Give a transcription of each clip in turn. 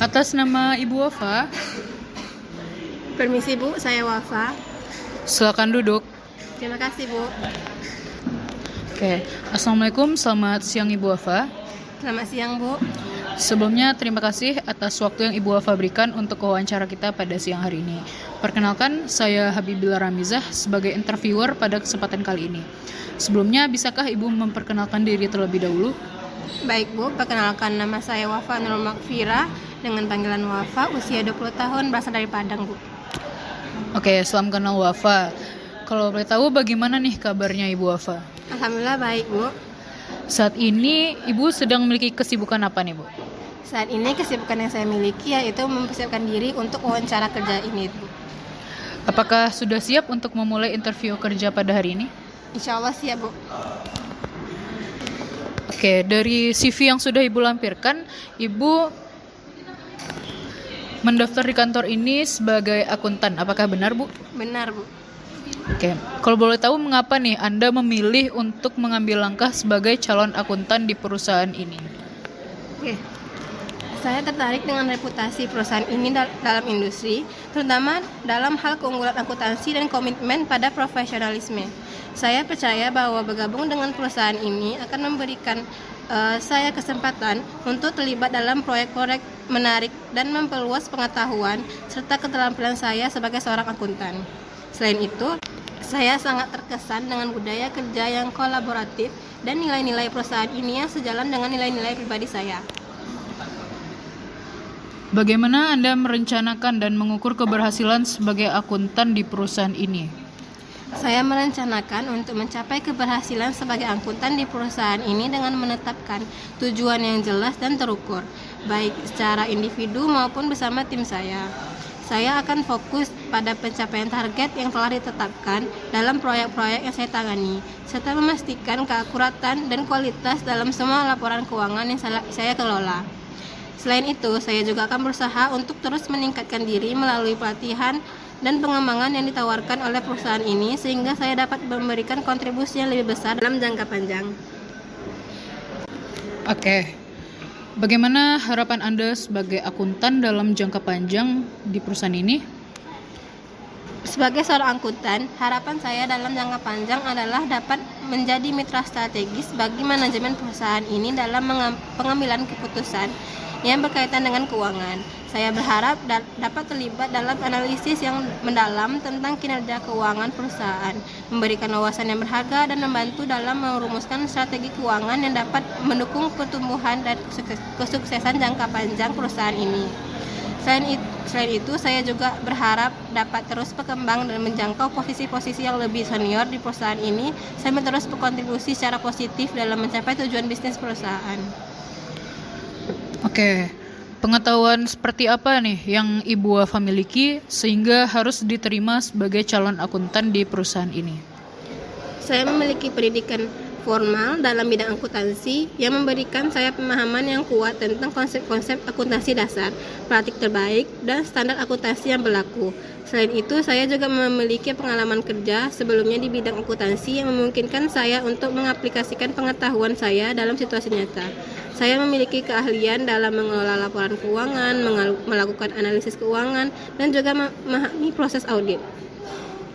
Atas nama Ibu Wafa, Permisi Bu, saya Wafa. silakan duduk. Terima kasih Bu. Oke, Assalamualaikum, selamat siang Ibu Wafa. Selamat siang Bu. Sebelumnya terima kasih atas waktu yang Ibu Wafa berikan untuk wawancara kita pada siang hari ini. Perkenalkan, saya Habibillah Ramizah sebagai interviewer pada kesempatan kali ini. Sebelumnya, bisakah Ibu memperkenalkan diri terlebih dahulu? Baik Bu, perkenalkan nama saya Wafa Nurul Makfira dengan panggilan Wafa, usia 20 tahun, berasal dari Padang Bu. Oke, salam kenal Wafa. Kalau boleh tahu bagaimana nih kabarnya Ibu Wafa? Alhamdulillah baik Bu. Saat ini Ibu sedang memiliki kesibukan apa nih Bu? Saat ini kesibukan yang saya miliki yaitu mempersiapkan diri untuk wawancara kerja ini Bu. Apakah sudah siap untuk memulai interview kerja pada hari ini? Insya Allah siap Bu. Oke, dari CV yang sudah Ibu lampirkan, Ibu mendaftar di kantor ini sebagai akuntan. Apakah benar, Bu? Benar Bu. Oke, kalau boleh tahu mengapa nih Anda memilih untuk mengambil langkah sebagai calon akuntan di perusahaan ini? Oke. Saya tertarik dengan reputasi perusahaan ini dalam industri, terutama dalam hal keunggulan akuntansi dan komitmen pada profesionalisme. Saya percaya bahwa bergabung dengan perusahaan ini akan memberikan saya kesempatan untuk terlibat dalam proyek-proyek menarik dan memperluas pengetahuan serta keterampilan saya sebagai seorang akuntan. Selain itu, saya sangat terkesan dengan budaya kerja yang kolaboratif dan nilai-nilai perusahaan ini yang sejalan dengan nilai-nilai pribadi saya. Bagaimana Anda merencanakan dan mengukur keberhasilan sebagai akuntan di perusahaan ini? Saya merencanakan untuk mencapai keberhasilan sebagai akuntan di perusahaan ini dengan menetapkan tujuan yang jelas dan terukur, baik secara individu maupun bersama tim saya. Saya akan fokus pada pencapaian target yang telah ditetapkan dalam proyek-proyek yang saya tangani, serta memastikan keakuratan dan kualitas dalam semua laporan keuangan yang saya kelola. Selain itu, saya juga akan berusaha untuk terus meningkatkan diri melalui pelatihan dan pengembangan yang ditawarkan oleh perusahaan ini sehingga saya dapat memberikan kontribusi yang lebih besar dalam jangka panjang. Oke. Bagaimana harapan Anda sebagai akuntan dalam jangka panjang di perusahaan ini? Sebagai seorang akuntan, harapan saya dalam jangka panjang adalah dapat menjadi mitra strategis bagi manajemen perusahaan ini dalam pengambilan keputusan yang berkaitan dengan keuangan. Saya berharap dapat terlibat dalam analisis yang mendalam tentang kinerja keuangan perusahaan, memberikan wawasan yang berharga dan membantu dalam merumuskan strategi keuangan yang dapat mendukung pertumbuhan dan kesuksesan jangka panjang perusahaan ini. Selain itu, saya juga berharap dapat terus berkembang dan menjangkau posisi-posisi yang lebih senior di perusahaan ini, sambil terus berkontribusi secara positif dalam mencapai tujuan bisnis perusahaan. Oke, pengetahuan seperti apa nih yang Ibu Wafa miliki sehingga harus diterima sebagai calon akuntan di perusahaan ini? Saya memiliki pendidikan formal dalam bidang akuntansi yang memberikan saya pemahaman yang kuat tentang konsep-konsep akuntansi dasar, praktik terbaik, dan standar akuntansi yang berlaku. Selain itu, saya juga memiliki pengalaman kerja sebelumnya di bidang akuntansi yang memungkinkan saya untuk mengaplikasikan pengetahuan saya dalam situasi nyata. Saya memiliki keahlian dalam mengelola laporan keuangan, melakukan analisis keuangan, dan juga memahami proses audit.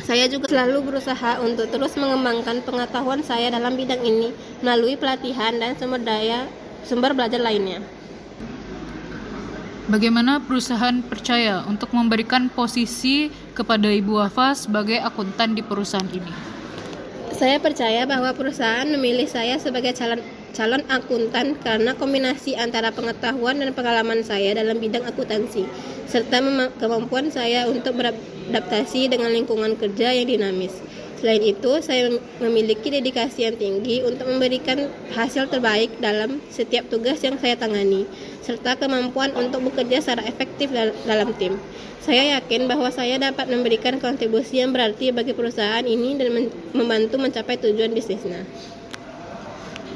Saya juga selalu berusaha untuk terus mengembangkan pengetahuan saya dalam bidang ini melalui pelatihan dan sumber belajar lainnya. Bagaimana perusahaan percaya untuk memberikan posisi kepada Ibu Wafa sebagai akuntan di perusahaan ini? Saya percaya bahwa perusahaan memilih saya sebagai calon akuntan karena kombinasi antara pengetahuan dan pengalaman saya dalam bidang akuntansi, serta kemampuan saya untuk beradaptasi dengan lingkungan kerja yang dinamis. Selain itu, saya memiliki dedikasi yang tinggi untuk memberikan hasil terbaik dalam setiap tugas yang saya tangani, serta kemampuan untuk bekerja secara efektif dalam tim. Saya yakin bahwa saya dapat memberikan kontribusi yang berarti bagi perusahaan ini dan membantu mencapai tujuan bisnisnya.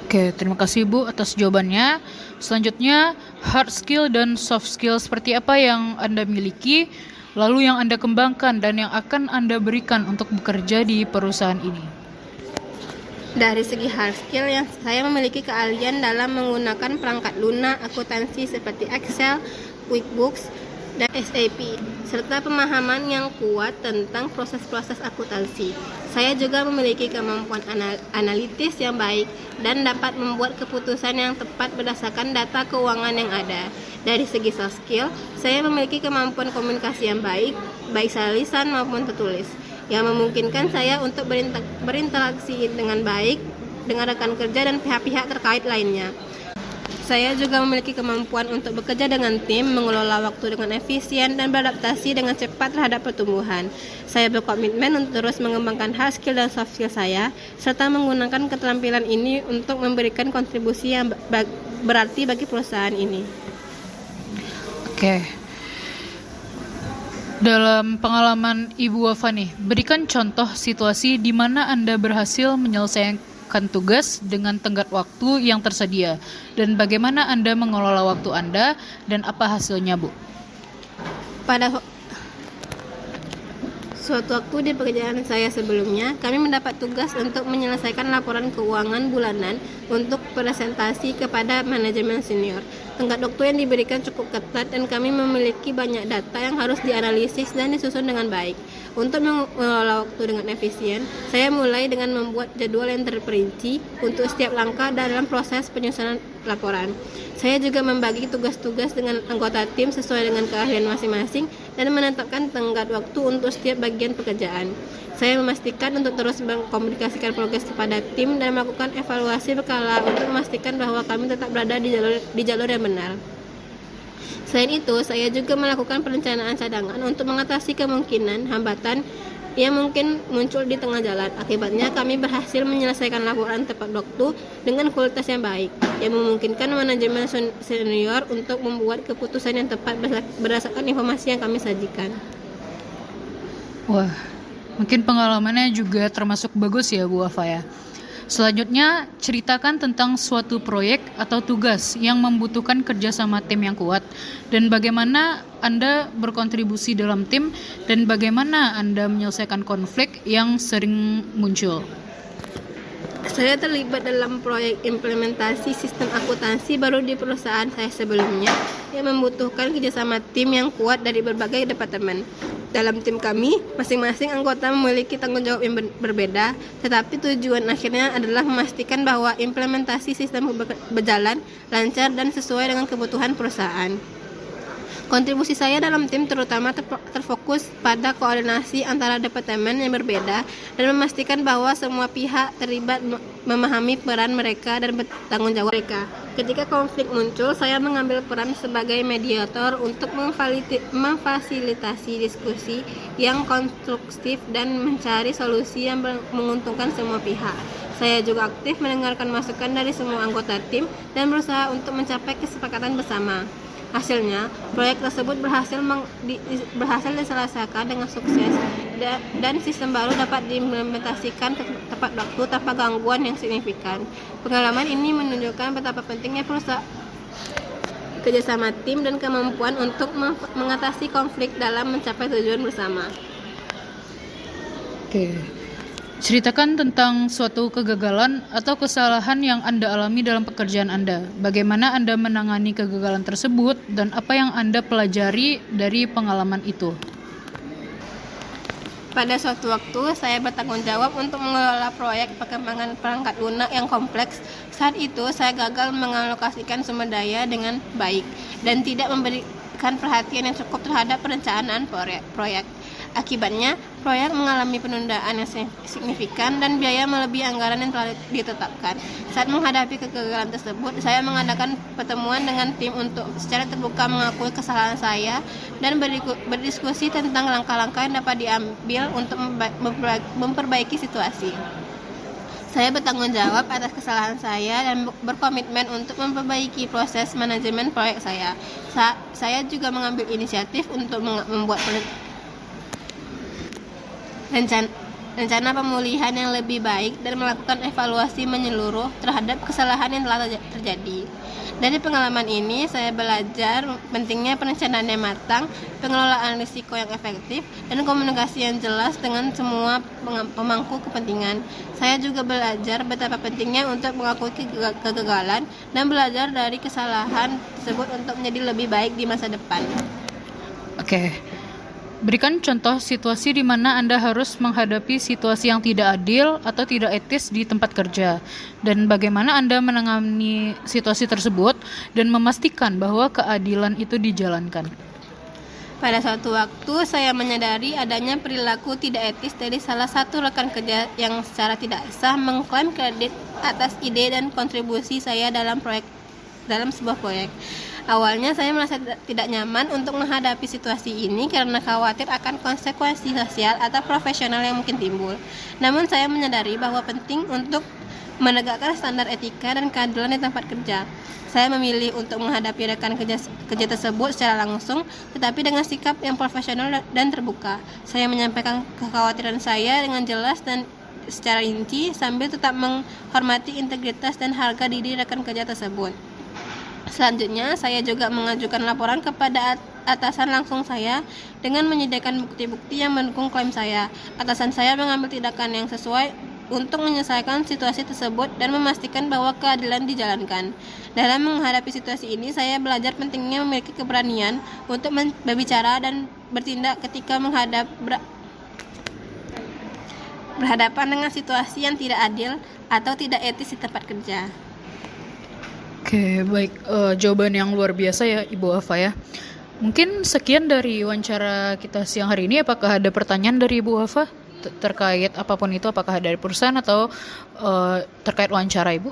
Oke, terima kasih Bu atas jawabannya. Selanjutnya, hard skill dan soft skill seperti apa yang Anda miliki, lalu yang Anda kembangkan dan yang akan Anda berikan untuk bekerja di perusahaan ini? Dari segi hard skill, yang saya memiliki keahlian dalam menggunakan perangkat lunak akuntansi seperti Excel, QuickBooks, dan SAP, serta pemahaman yang kuat tentang proses-proses akuntansi. Saya juga memiliki kemampuan analitis yang baik dan dapat membuat keputusan yang tepat berdasarkan data keuangan yang ada. Dari segi soft skill, saya memiliki kemampuan komunikasi yang baik secara lisan maupun tertulis, yang memungkinkan saya untuk berinteraksi dengan baik dengan rekan kerja dan pihak-pihak terkait lainnya. Saya juga memiliki kemampuan untuk bekerja dengan tim, mengelola waktu dengan efisien, dan beradaptasi dengan cepat terhadap pertumbuhan. Saya berkomitmen untuk terus mengembangkan hard skill dan soft skill saya, serta menggunakan keterampilan ini untuk memberikan kontribusi yang berarti bagi perusahaan ini. Oke. Dalam pengalaman Ibu Wafa nih, berikan contoh situasi di mana Anda berhasil menyelesaikan tugas dengan tenggat waktu yang tersedia, dan bagaimana Anda mengelola waktu Anda dan apa hasilnya, Bu? Pada suatu waktu di pekerjaan saya sebelumnya, kami mendapat tugas untuk menyelesaikan laporan keuangan bulanan untuk presentasi kepada manajemen senior. Tenggat waktu yang diberikan cukup ketat dan kami memiliki banyak data yang harus dianalisis dan disusun dengan baik. Untuk mengelola waktu dengan efisien, saya mulai dengan membuat jadwal yang terperinci untuk setiap langkah dalam proses penyusunan laporan. Saya juga membagi tugas-tugas dengan anggota tim sesuai dengan keahlian masing-masing dan menetapkan tenggat waktu untuk setiap bagian pekerjaan. Saya memastikan untuk terus mengkomunikasikan progres kepada tim dan melakukan evaluasi berkala untuk memastikan bahwa kami tetap berada di jalur yang benar. Selain itu, saya juga melakukan perencanaan cadangan untuk mengatasi kemungkinan hambatan yang mungkin muncul di tengah jalan. Akibatnya, kami berhasil menyelesaikan laporan tepat waktu dengan kualitas yang baik, yang memungkinkan manajemen senior untuk membuat keputusan yang tepat berdasarkan informasi yang kami sajikan. Wah, mungkin pengalamannya juga termasuk bagus ya, Bu Wafa ya. Selanjutnya, ceritakan tentang suatu proyek atau tugas yang membutuhkan kerjasama tim yang kuat, dan bagaimana Anda berkontribusi dalam tim, dan bagaimana Anda menyelesaikan konflik yang sering muncul. Saya terlibat dalam proyek implementasi sistem akuntansi baru di perusahaan saya sebelumnya yang membutuhkan kerjasama tim yang kuat dari berbagai departemen. Dalam tim kami, masing-masing anggota memiliki tanggung jawab yang berbeda, tetapi tujuan akhirnya adalah memastikan bahwa implementasi sistem berjalan lancar dan sesuai dengan kebutuhan perusahaan. Kontribusi saya dalam tim terutama terfokus pada koordinasi antara departemen yang berbeda dan memastikan bahwa semua pihak terlibat memahami peran mereka dan bertanggung jawab mereka. Ketika konflik muncul, saya mengambil peran sebagai mediator untuk memfasilitasi diskusi yang konstruktif dan mencari solusi yang menguntungkan semua pihak. Saya juga aktif mendengarkan masukan dari semua anggota tim dan berusaha untuk mencapai kesepakatan bersama. Hasilnya, proyek tersebut berhasil diselesaikan dengan sukses dan sistem baru dapat diimplementasikan tepat waktu tanpa gangguan yang signifikan. Pengalaman ini menunjukkan betapa pentingnya kerjasama tim dan kemampuan untuk mengatasi konflik dalam mencapai tujuan bersama. Oke. Ceritakan tentang suatu kegagalan atau kesalahan yang Anda alami dalam pekerjaan Anda. Bagaimana Anda menangani kegagalan tersebut dan apa yang Anda pelajari dari pengalaman itu? Pada suatu waktu, saya bertanggung jawab untuk mengelola proyek perkembangan perangkat lunak yang kompleks. Saat itu, saya gagal mengalokasikan sumber daya dengan baik dan tidak memberikan perhatian yang cukup terhadap perencanaan proyek. Akibatnya, proyek mengalami penundaan yang signifikan dan biaya melebihi anggaran yang telah ditetapkan. Saat menghadapi kegagalan tersebut, saya mengadakan pertemuan dengan tim untuk secara terbuka mengakui kesalahan saya dan berdiskusi tentang langkah-langkah yang dapat diambil untuk memperbaiki situasi. Saya bertanggung jawab atas kesalahan saya dan berkomitmen untuk memperbaiki proses manajemen proyek saya. Saya juga mengambil inisiatif untuk membuat rencana pemulihan yang lebih baik dan melakukan evaluasi menyeluruh terhadap kesalahan yang telah terjadi. Dari pengalaman ini, saya belajar pentingnya perencanaan yang matang, pengelolaan risiko yang efektif, dan komunikasi yang jelas dengan semua pemangku kepentingan. Saya juga belajar betapa pentingnya untuk mengakui kegagalan dan belajar dari kesalahan tersebut untuk menjadi lebih baik di masa depan. Oke. Berikan contoh situasi di mana Anda harus menghadapi situasi yang tidak adil atau tidak etis di tempat kerja, dan bagaimana Anda menangani situasi tersebut dan memastikan bahwa keadilan itu dijalankan. Pada suatu waktu, saya menyadari adanya perilaku tidak etis dari salah satu rekan kerja yang secara tidak sah mengklaim kredit atas ide dan kontribusi saya dalam sebuah proyek. Awalnya saya merasa tidak nyaman untuk menghadapi situasi ini karena khawatir akan konsekuensi sosial atau profesional yang mungkin timbul. Namun saya menyadari bahwa penting untuk menegakkan standar etika dan keadilan di tempat kerja. Saya memilih untuk menghadapi rekan kerja tersebut secara langsung, tetapi dengan sikap yang profesional dan terbuka. Saya menyampaikan kekhawatiran saya dengan jelas dan secara rinci sambil tetap menghormati integritas dan harga diri rekan kerja tersebut. Selanjutnya, saya juga mengajukan laporan kepada atasan langsung saya dengan menyediakan bukti-bukti yang mendukung klaim saya. Atasan saya mengambil tindakan yang sesuai untuk menyelesaikan situasi tersebut dan memastikan bahwa keadilan dijalankan. Dalam menghadapi situasi ini, saya belajar pentingnya memiliki keberanian untuk berbicara dan bertindak ketika berhadapan dengan situasi yang tidak adil atau tidak etis di tempat kerja. Oke, baik. Jawaban yang luar biasa ya, Ibu Wafa ya. Mungkin sekian dari wawancara kita siang hari ini. Apakah ada pertanyaan dari Ibu Wafa terkait apapun itu? Apakah dari perusahaan atau terkait wawancara Ibu?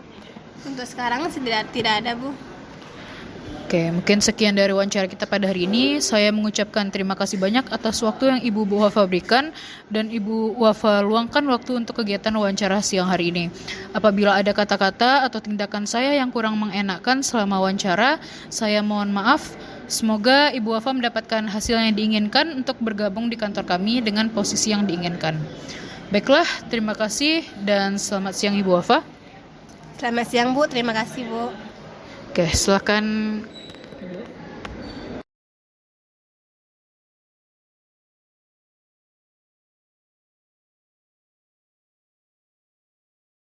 Untuk sekarang tidak ada, Bu. Oke, mungkin sekian dari wawancara kita pada hari ini. Saya mengucapkan terima kasih banyak atas waktu yang Ibu Wafa berikan dan Ibu Wafa luangkan waktu untuk kegiatan wawancara siang hari ini. Apabila ada kata-kata atau tindakan saya yang kurang mengenakan selama wawancara, saya mohon maaf. Semoga Ibu Wafa mendapatkan hasil yang diinginkan untuk bergabung di kantor kami dengan posisi yang diinginkan. Baiklah, terima kasih dan selamat siang Ibu Wafa. Selamat siang, Bu. Terima kasih, Bu. Oke, silakan.